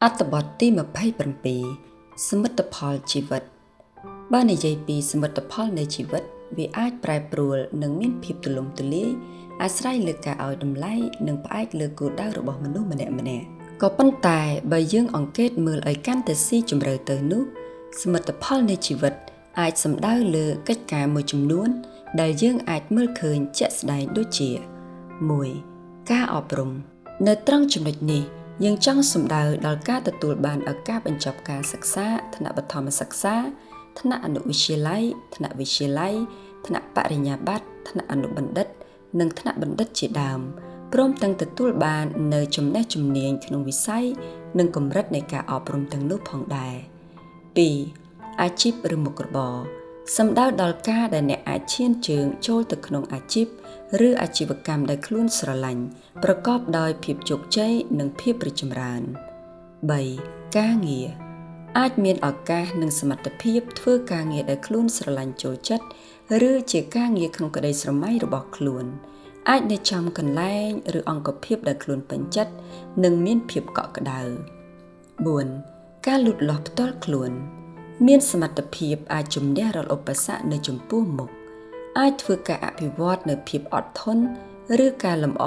អត្ថបទទី27សមិទ្ធផលជីវិតបើនិយាយពីសមិទ្ធផលនៃជីវិតវាអាចប្រែប្រួលនិងមានភាពទូលំទូលាយអាស្រ័យលើការឲ្យតម្លៃនិងផ្អែកលើគោលដៅរបស់មនុស្សម្នាក់ៗក៏ប៉ុន្តែបើយើងអង្កេតមើលឲ្យកាន់តែស៊ីជម្រៅទៅនោះសមិទ្ធផលនៃជីវិតអាចសំដៅលើកិច្ចការមួយចំនួនដែលយើងអាចមើលឃើញជាក់ស្ដែងដូចជា 1. ការអប់រំនៅត្រង់ចំណុចនេះយើងចង់សំដៅដល់ការទទួលបានឱកាសបញ្ចប់ការសិក្សាថ្នាក់បឋមសិក្សាថ្នាក់អនុវិទ្យាល័យថ្នាក់វិទ្យាល័យថ្នាក់បរិញ្ញាបត្រថ្នាក់អនុបណ្ឌិតនិងថ្នាក់បណ្ឌិតជាដើមព្រមទាំងទទួលបាននៅចំណេះជំនាញក្នុងវិស័យនិងកម្រិតនៃការអប់រំទាំងនោះផងដែរ 2. អាជីពឬមុខរបរសំដៅដល់ការដែលអ្នកអាចឈានជើងចូលទៅក្នុងអាជីពឬអាជីវកម្មដែលខ្លួនស្រឡាញ់ប្រកបដោយភាពជោគជ័យនិងភាពរីកចម្រើន 3. ការងារអាចមានឱកាសនិងសមត្ថភាពធ្វើការងារដែលខ្លួនស្រឡាញ់ចូលចិត្តឬជាការងារក្នុងក្តីស្រមៃរបស់ខ្លួនអាចនៅចំកន្លែងឬអង្គភាពដែលខ្លួនពេញចិត្តនិងមានភាពកក់ក្ដៅ 4. ការលូតលាស់ផ្ទាល់ខ្លួនមានសមត្ថភាពអាចជំនះរាល់ឧបសគ្គនៅចំពោះមុខអាចធ្វើការអភិវឌ្ឍនៅភាពអត់ធន់ឬការលម្អ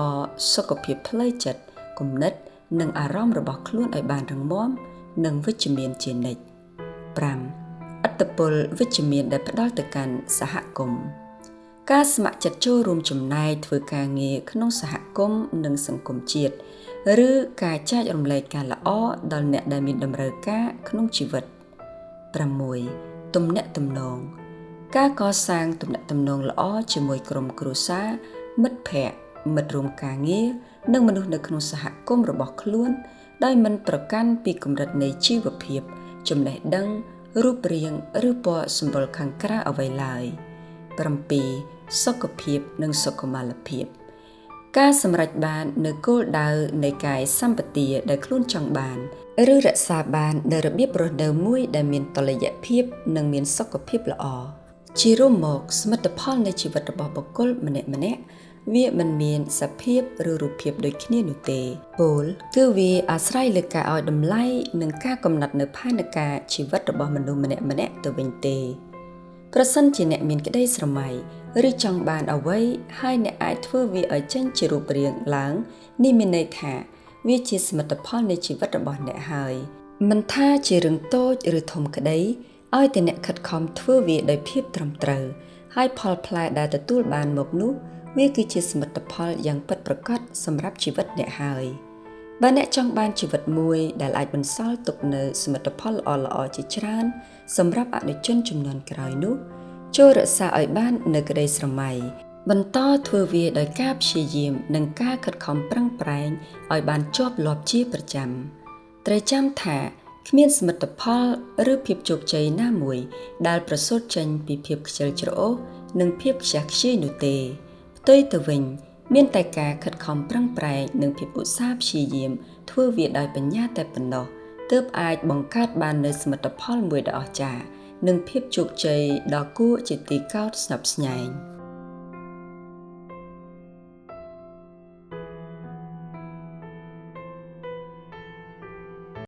សុខភាពផ្លូវចិត្តគំនិតនិងអារម្មណ៍របស់ខ្លួនឲ្យបានរឹងមាំនិងវិជ្ជមានជានិច្ច 5. ឥទ្ធិពលវិជ្ជមានដែលផ្ដល់ទៅកាន់សហគមន៍ការស្ម័គ្រចិត្តចូលរួមចំណែកធ្វើការងារក្នុងសហគមន៍និងសង្គមជាតិឬការចែករំលែកការល្អដល់អ្នកដែលមានតម្រូវការក្នុងជីវិត 6. ទំនាក់ទំនងការកសាងទំនាក់ទំនងល្អជាមួយក្រុមគ្រួសារមិត្តភ័ក្តិមិត្តរួមការងារនិងមនុស្សនៅក្នុងសហគមន៍របស់ខ្លួនដោយមិនប្រកាន់ពីកម្រិតនៃជីវភាពចំណេះដឹងរូបរាងឬពណ៌សម្បុរខាងក្រៅអ្វីឡើយ 7. សុខភាពនិងសុខុមាលភាពការសម្រេចបាននូវគោលដៅនៃកាយសម្បទាដែលខ្លួនចង់បានឬរក្សាបាននូវរបៀបរស់នៅមួយដែលមានតុល្យភាពនិងមានសុខភាពល្អជារួមមកសមិទ្ធផលនៃជីវិតរបស់បុគ្គលម្នាក់ៗវាមិនមានសភាពឬរូបភាពដូចគ្នានោះទេពោលគឺវាអាស្រ័យលើការឲ្យតម្លៃនិងការកំណត់នៅផែនការជីវិតរបស់មនុស្សម្នាក់ៗទៅវិញទេប្រសិនជាអ្នកមានក្តីស្រមៃឬចង់បានអ្វីហើយអ្នកអាចធ្វើវាឲ្យចេញជារូបរាងឡើងនេះមានន័យថាវាជាសមិទ្ធផលនៃជីវិតរបស់អ្នកហើយមិនថាជារឿងតូចឬធំក្តីឲ្យតែអ្នកខិតខំធ្វើវាដោយភាពត្រឹមត្រូវហើយផលផ្លែដែលទទួលបានមកនោះវាគឺជាសមិទ្ធផលយ៉ាងពិតប្រាកដសម្រាប់ជីវិតអ្នកហើយបើអ្នកចង់បានជីវិតមួយដែលអាចបន្សល់ទុកនូវសមិទ្ធផលល្អៗជាច្រើនសម្រាប់អនុជនជំនាន់ក្រោយនោះចូលរក្សាឲ្យបាននូវក្តីស្រមៃបន្តធ្វើវាដោយការព្យាយាមនិងការខិតខំប្រឹងប្រែងឲ្យបានជាប់លាប់ជាប្រចាំត្រូវចាំថាគ្មានសមិទ្ធផលឬភាពជោគជ័យណាមួយដែលប្រសូតចេញពីភាពខ្ជិលច្រអូសនិងភាពខ្ជះខ្ជាយនោះទេផ្ទុយទៅវិញមានតែការខិតខំប្រឹងប្រែងនិងភាពឧស្សាហ៍ព្យាយាមធ្វើវាដោយបញ្ញាតែប៉ុណ្ណោះទើបអាចបង្កើតបាននូវសមិទ្ធផលមួយដ៏អស្ចារ្យនិងភាពជោគជ័យដ៏គួរជាទីកោតស្ញប់ស្ញែង